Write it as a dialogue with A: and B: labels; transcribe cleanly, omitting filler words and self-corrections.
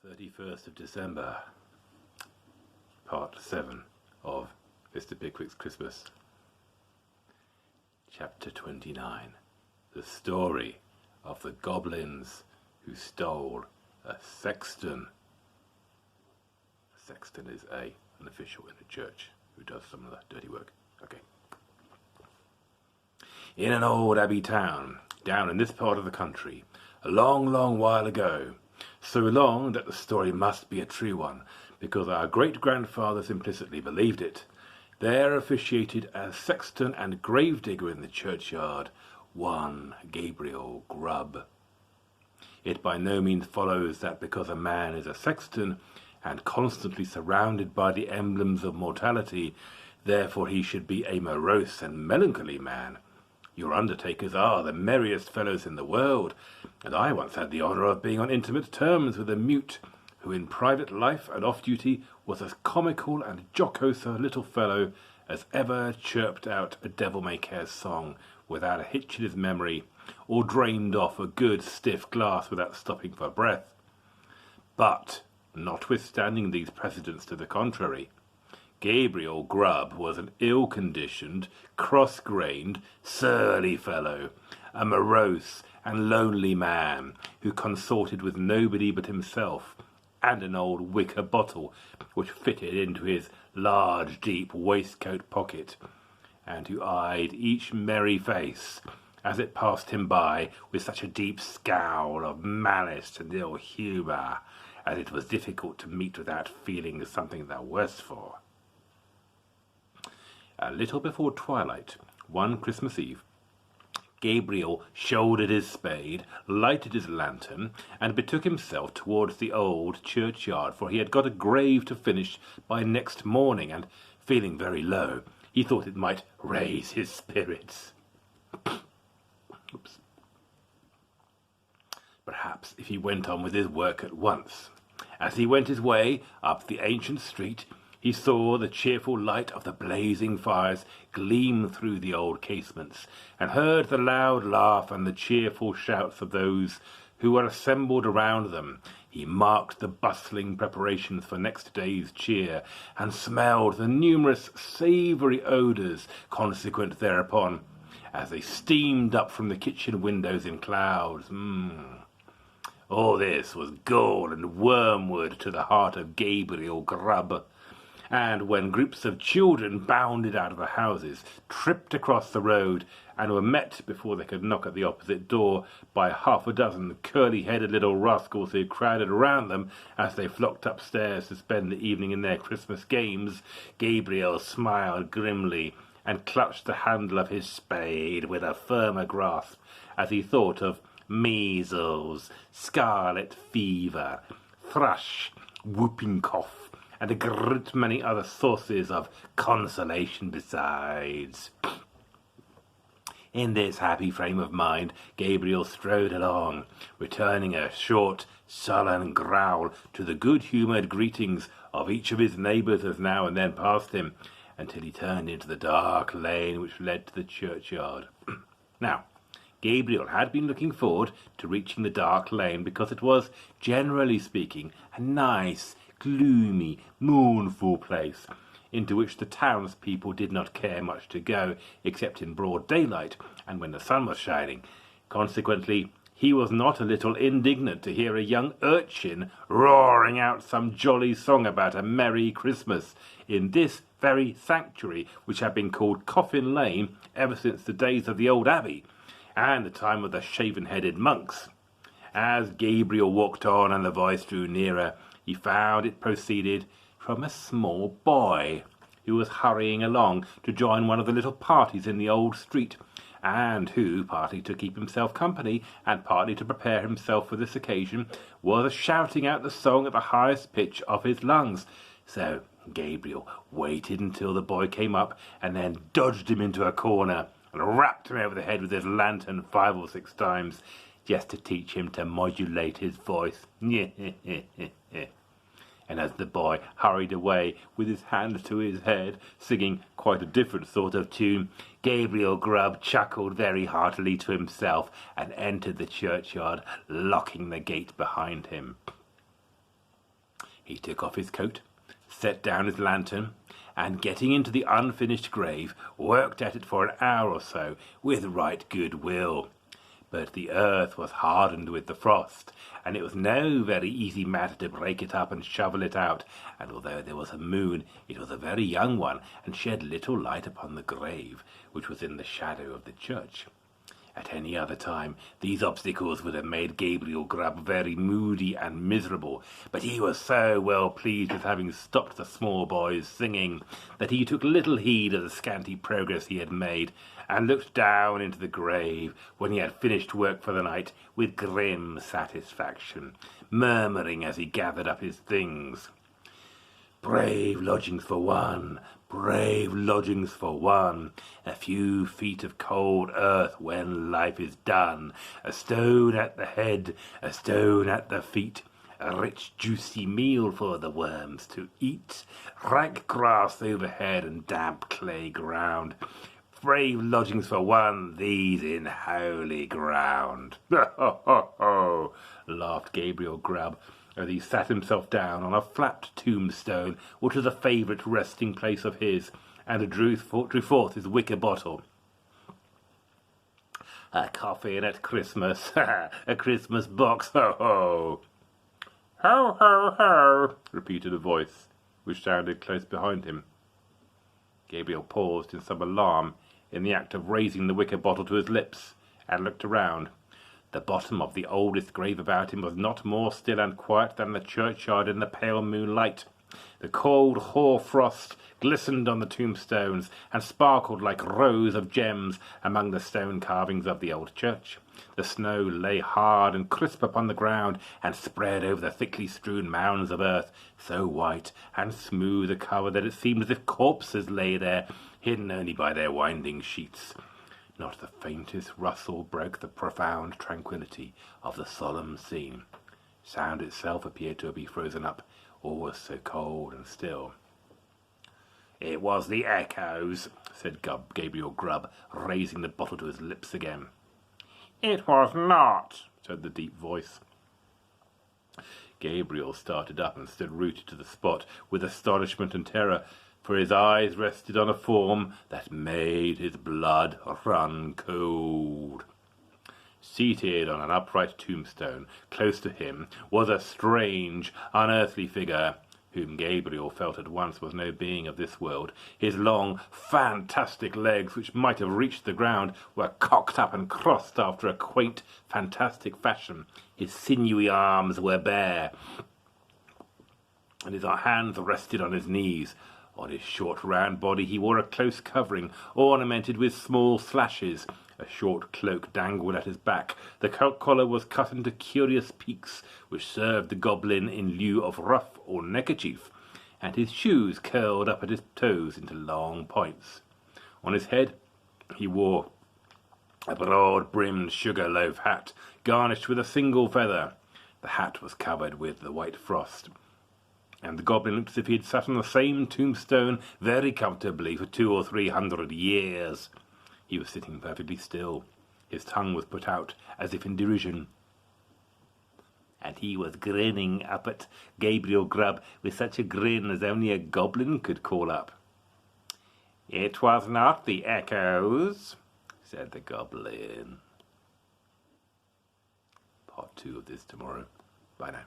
A: 31st of December, part 7 of Mr. Pickwick's Christmas. Chapter 29. The story of the goblins who stole a sexton. A sexton is an official in a church who does some of the dirty work. Okay. In an old abbey town, down in this part of the country, a long, long while ago, so long that the story must be a true one, because our great-grandfathers implicitly believed it, there officiated as sexton and gravedigger in the churchyard one Gabriel Grubb. It by no means follows that because a man is a sexton, and constantly surrounded by the emblems of mortality, therefore he should be a morose and melancholy man. Your undertakers are the merriest fellows in the world, and I once had the honour of being on intimate terms with a mute, who in private life and off-duty was as comical and jocose a little fellow as ever chirped out a devil-may-care song without a hitch in his memory, or drained off a good stiff glass without stopping for breath. But, notwithstanding these precedents to the contrary, Gabriel Grubb was an ill-conditioned, cross-grained, surly fellow, a morose and lonely man, who consorted with nobody but himself, and an old wicker bottle which fitted into his large, deep waistcoat pocket, and who eyed each merry face as it passed him by with such a deep scowl of malice and ill-humour as it was difficult to meet without feeling something the worse for. A little before twilight, one Christmas Eve, Gabriel shouldered his spade, lighted his lantern, and betook himself towards the old churchyard, for he had got a grave to finish by next morning, and, feeling very low, he thought it might raise his spirits. Oops. Perhaps if he went on with his work at once. As he went his way up the ancient street, he saw the cheerful light of the blazing fires gleam through the old casements, and heard the loud laugh and the cheerful shouts of those who were assembled around them. He marked the bustling preparations for next day's cheer, and smelled the numerous savoury odours consequent thereupon, as they steamed up from the kitchen windows in clouds. All this was gall and wormwood to the heart of Gabriel Grubb. And when groups of children bounded out of the houses, tripped across the road, and were met before they could knock at the opposite door by half a dozen curly-headed little rascals who crowded around them as they flocked upstairs to spend the evening in their Christmas games, Gabriel smiled grimly and clutched the handle of his spade with a firmer grasp as he thought of measles, scarlet fever, thrush, whooping cough, and a great many other sources of consolation besides. In this happy frame of mind, Gabriel strode along, returning a short, sullen growl to the good-humoured greetings of each of his neighbours as now and then passed him, until he turned into the dark lane which led to the churchyard. Now, Gabriel had been looking forward to reaching the dark lane because it was, generally speaking, a nice, gloomy, mournful place, into which the townspeople did not care much to go, except in broad daylight, and when the sun was shining. Consequently, he was not a little indignant to hear a young urchin roaring out some jolly song about a merry Christmas in this very sanctuary, which had been called Coffin Lane ever since the days of the old abbey, and the time of the shaven-headed monks. As Gabriel walked on and the voice drew nearer, he found it proceeded from a small boy who was hurrying along to join one of the little parties in the old street, and who, partly to keep himself company and partly to prepare himself for this occasion, was shouting out the song at the highest pitch of his lungs. So Gabriel waited until the boy came up, and then dodged him into a corner and rapped him over the head with his lantern 5 or 6 times, just to teach him to modulate his voice. And as the boy hurried away with his hand to his head, singing quite a different sort of tune, Gabriel Grubb chuckled very heartily to himself and entered the churchyard, locking the gate behind him. He took off his coat, set down his lantern, and getting into the unfinished grave, worked at it for an hour or so with right good will. But the earth was hardened with the frost, and it was no very easy matter to break it up and shovel it out, and although there was a moon, it was a very young one, and shed little light upon the grave, which was in the shadow of the church. At any other time, these obstacles would have made Gabriel Grubb very moody and miserable, but he was so well pleased with having stopped the small boys singing that he took little heed of the scanty progress he had made, and looked down into the grave when he had finished work for the night with grim satisfaction, murmuring as he gathered up his things, "Brave lodgings for one, brave lodgings for one, a few feet of cold earth when life is done, a stone at the head, a stone at the feet, a rich juicy meal for the worms to eat, rank grass overhead and damp clay ground. Brave lodgings for one, these in holy ground." "Ho, ho, ho," laughed Gabriel Grubb, as he sat himself down on a flat tombstone, which was a favourite resting place of his, and drew forth his wicker bottle. "A coffin at Christmas, a Christmas box, ho, ho." "Ho, ho, ho," repeated a voice, which sounded close behind him. Gabriel paused in some alarm in the act of raising the wicker bottle to his lips, and looked around. The bottom of the oldest grave about him was not more still and quiet than the churchyard in the pale moonlight. The cold hoar frost glistened on the tombstones, and sparkled like rows of gems among the stone carvings of the old church. The snow lay hard and crisp upon the ground, and spread over the thickly strewn mounds of earth, so white and smooth a cover that it seemed as if corpses lay there, hidden only by their winding sheets. Not the faintest rustle broke the profound tranquillity of the solemn scene. Sound itself appeared to be frozen up, all was so cold and still. "It was the echoes," said Gabriel Grubb, raising the bottle to his lips again. "It was not," said the deep voice. Gabriel started up and stood rooted to the spot with astonishment and terror, for his eyes rested on a form that made his blood run cold. Seated on an upright tombstone close to him was a strange, unearthly figure, whom Gabriel felt at once was no being of this world. His long, fantastic legs, which might have reached the ground, were cocked up and crossed after a quaint, fantastic fashion. His sinewy arms were bare, and his hands rested on his knees. On his short round body he wore a close covering, ornamented with small slashes. A short cloak dangled at his back. The collar was cut into curious peaks, which served the goblin in lieu of ruff or neckerchief, and his shoes curled up at his toes into long points. On his head he wore a broad-brimmed sugar-loaf hat, garnished with a single feather. The hat was covered with the white frost, and the goblin looked as if he had sat on the same tombstone very comfortably for 200 or 300 years. He was sitting perfectly still. His tongue was put out as if in derision, and he was grinning up at Gabriel Grubb with such a grin as only a goblin could call up. "It was not the echoes," said the goblin. Part 2 of this tomorrow. Bye now.